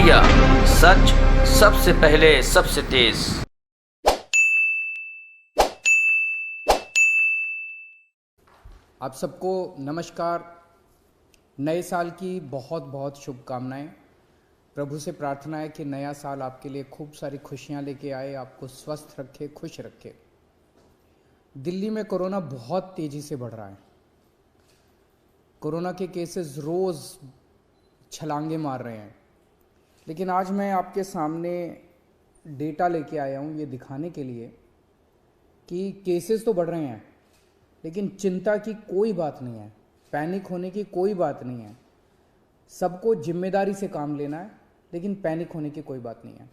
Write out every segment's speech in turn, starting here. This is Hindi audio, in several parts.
इंडिया, सच सबसे पहले सबसे तेज। आप सबको नमस्कार। नए साल की बहुत बहुत शुभकामनाएं। प्रभु से प्रार्थना है कि नया साल आपके लिए खूब सारी खुशियां लेके आए, आपको स्वस्थ रखे, खुश रखे। दिल्ली में कोरोना बहुत तेज़ी से बढ़ रहा है। कोरोना के केसेस रोज़ छलांगे मार रहे हैं। लेकिन आज मैं आपके सामने डेटा लेके आया हूँ ये दिखाने के लिए कि केसेस तो बढ़ रहे हैं, लेकिन चिंता की कोई बात नहीं है, पैनिक होने की कोई बात नहीं है। सबको जिम्मेदारी से काम लेना है, लेकिन पैनिक होने की कोई बात नहीं है।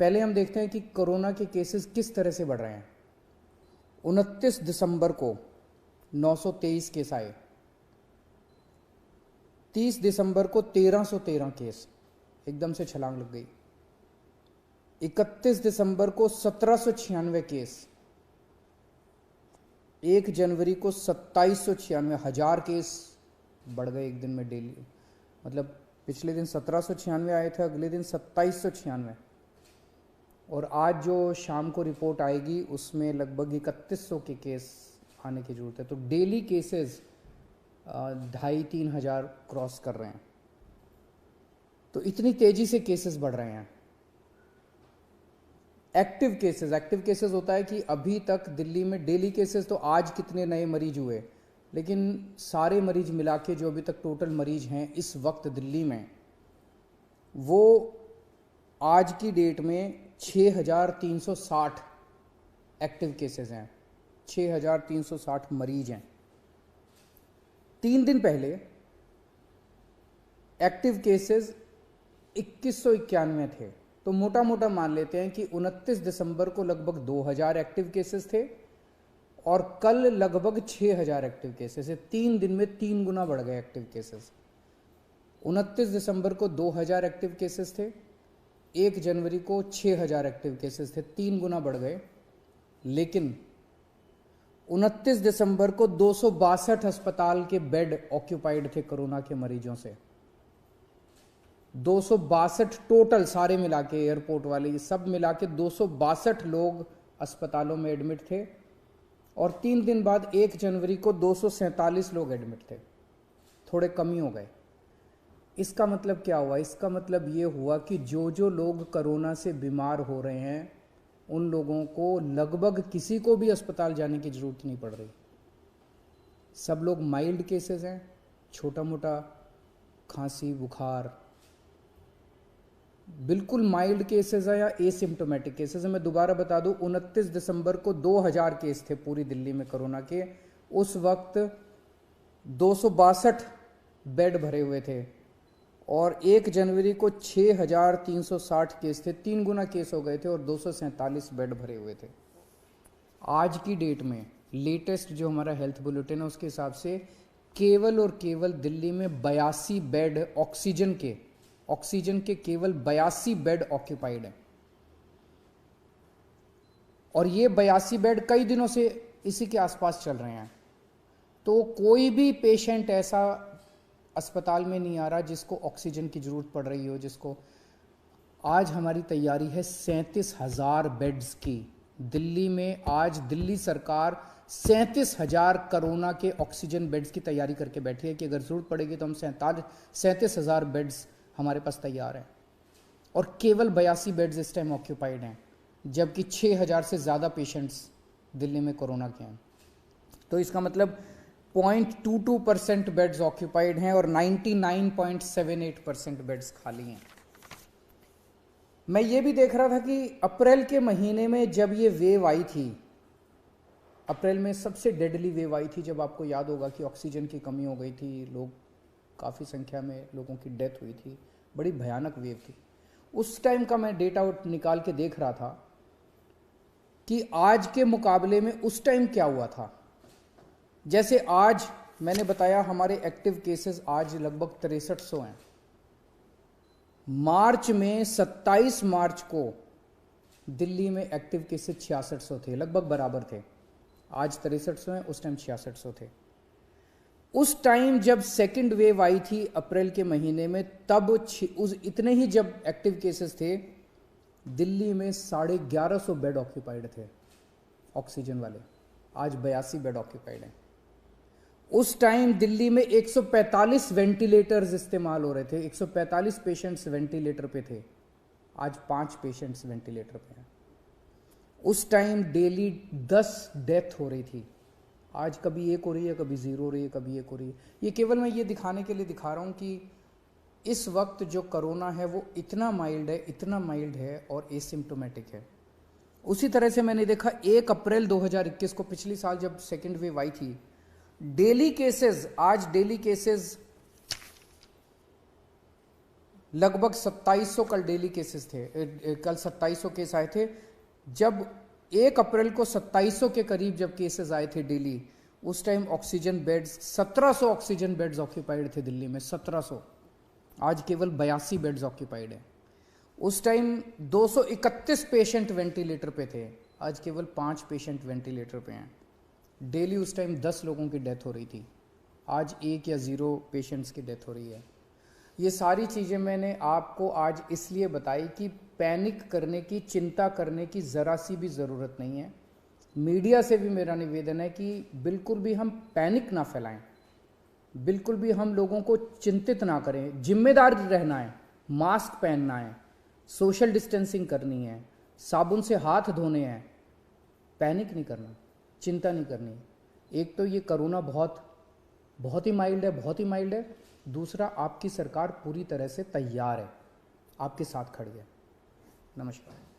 पहले हम देखते हैं कि कोरोना के केसेस किस तरह से बढ़ रहे हैं। 29 दिसंबर को 923 केस आए, 30 दिसंबर को 1313 केस, एकदम से छलांग लग गई। 31 दिसंबर को 1796 केस, 1 जनवरी को 2796, 1000 केस बढ़ गए एक दिन में डेली। मतलब पिछले दिन 1796 आए थे, अगले दिन 2796, और आज जो शाम को रिपोर्ट आएगी उसमें लगभग 3100 के केस आने की ज़रूरत है। तो डेली केसेस 2500-3000 हज़ार क्रॉस कर रहे हैं। तो इतनी तेज़ी से केसेस बढ़ रहे हैं। एक्टिव केसेस होता है कि अभी तक दिल्ली में डेली केसेस, तो आज कितने नए मरीज हुए, लेकिन सारे मरीज मिला के जो अभी तक टोटल मरीज हैं इस वक्त दिल्ली में, वो आज की डेट में 6360 एक्टिव केसेस हैं, 6360 मरीज हैं। 3 दिन पहले एक्टिव केसेस 2191 थे। तो मोटा मोटा मान लेते हैं कि 29 दिसंबर को लगभग 2000 एक्टिव केसेस थे और कल लगभग 6000 एक्टिव केसेस है। 3 दिन में 3 गुना बढ़ गए एक्टिव केसेस। 29 दिसंबर को 2000 एक्टिव केसेस थे, 1 जनवरी को 6000 एक्टिव केसेस थे, 3 गुना बढ़ गए। लेकिन 29 दिसंबर को 262 अस्पताल के बेड ऑक्यूपाइड थे कोरोना के मरीजों से। 262 टोटल, सारे मिला के, एयरपोर्ट वाले सब मिला के 262 लोग अस्पतालों में एडमिट थे। और 3 दिन बाद 1 जनवरी को 247 लोग एडमिट थे, थोड़े कम ही हो गए। इसका मतलब क्या हुआ? इसका मतलब ये हुआ कि जो लोग कोरोना से बीमार हो रहे हैं उन लोगों को लगभग किसी को भी अस्पताल जाने की ज़रूरत नहीं पड़ रही। सब लोग माइल्ड केसेस हैं, छोटा मोटा खांसी बुखार, बिल्कुल माइल्ड केसेस है या एसिम्टोमेटिक केसेस है। मैं दोबारा बता दूं, 29 दिसंबर को 2000 केस थे पूरी दिल्ली में कोरोना के। उस वक्त 262 बेड भरे हुए थे और 1 जनवरी को 6360 केस थे, 3 गुना केस हो गए थे और 247 बेड भरे हुए थे। आज की डेट में लेटेस्ट जो हमारा हेल्थ बुलेटिन है उसके हिसाब से केवल और केवल दिल्ली में 82 बेड ऑक्सीजन के केवल 82 बेड ऑक्यूपाइड हैं। और ये 82 बेड कई दिनों से इसी के आसपास चल रहे हैं। तो कोई भी पेशेंट ऐसा अस्पताल में नहीं आ रहा जिसको ऑक्सीजन की जरूरत पड़ रही हो। जिसको आज हमारी तैयारी है 37,000 बेड्स की। दिल्ली में आज दिल्ली सरकार 37,000 कोरोना के ऑक्सीजन बेड्स की तैयारी करके बैठी है कि अगर जरूरत पड़ेगी तो हम 37,000 बेड्स हमारे पास तैयार हैं। और केवल 82 बेड्स इस टाइम ऑक्यूपाइड हैं, जबकि 6,000 से ज़्यादा पेशेंट्स दिल्ली में कोरोना के हैं। तो इसका मतलब 0.22% बेड्स ऑक्यूपाइड हैं और 99.78% बेड्स खाली हैं। मैं ये भी देख रहा था कि अप्रैल के महीने में जब ये वेव आई थी, अप्रैल में सबसे डेडली वेव आई थी, जब आपको याद होगा कि ऑक्सीजन की कमी हो गई थी, लोग काफ़ी संख्या में लोगों की डेथ हुई थी, बड़ी भयानक वेव थी। उस टाइम का मैं डेटा निकाल के देख रहा था कि आज के मुकाबले में उस टाइम क्या हुआ था। जैसे आज मैंने बताया हमारे एक्टिव केसेस आज लगभग 6300 हैं। मार्च में 27 मार्च को दिल्ली में एक्टिव केसेस 6600 थे, लगभग बराबर थे। आज 6300 हैं, उस टाइम 6600 थे। उस टाइम जब सेकंड वेव आई थी अप्रैल के महीने में, तब उस इतने ही जब एक्टिव केसेस थे, दिल्ली में 1150 बेड ऑक्यूपाइड थे ऑक्सीजन वाले। आज 82 बेड ऑक्यूपाइड हैं। उस टाइम दिल्ली में 145 वेंटिलेटर्स इस्तेमाल हो रहे थे, 145 पेशेंट्स वेंटिलेटर पे थे। आज 5 पेशेंट्स वेंटिलेटर पे हैं। उस टाइम डेली 10 डेथ हो रही थी। आज कभी 1 हो रही है, कभी 0 हो रही है, कभी 1 हो रही है। ये केवल मैं ये दिखाने के लिए दिखा रहा हूँ कि इस वक्त जो कोरोना है वो इतना माइल्ड है और एसिम्प्टोमेटिक है। उसी तरह से मैंने देखा 1 अप्रैल 2021 को, पिछली साल जब सेकेंड वेव आई थी, डेली केसेस, आज डेली केसेस लगभग 2700, कल डेली केसेस थे, कल 2700 केस आए थे। जब 1 अप्रैल को 2700 के करीब जब केसेस आए थे डेली, उस time oxygen beds 1700 oxygen beds occupied थे दिल्ली में, 1700। आज केवल 82 बेड्स ऑक्यूपाइड है। उस टाइम 231 पेशेंट वेंटिलेटर पे थे, आज केवल 5 पेशेंट वेंटिलेटर पे हैं। डेली उस टाइम 10 लोगों की डेथ हो रही थी, आज 1 या 0 पेशेंट्स की डेथ हो रही है। ये सारी चीज़ें मैंने आपको आज इसलिए बताई कि पैनिक करने की, चिंता करने की ज़रा सी भी ज़रूरत नहीं है। मीडिया से भी मेरा निवेदन है कि बिल्कुल भी हम पैनिक ना फैलाएं, बिल्कुल भी हम लोगों को चिंतित ना करें। जिम्मेदार रहना है, मास्क पहनना है, सोशल डिस्टेंसिंग करनी है, साबुन से हाथ धोने हैं, पैनिक नहीं करना, चिंता नहीं करनी। एक तो ये कोरोना बहुत ही माइल्ड है। दूसरा, आपकी सरकार पूरी तरह से तैयार है, आपके साथ खड़ी है। नमस्कार।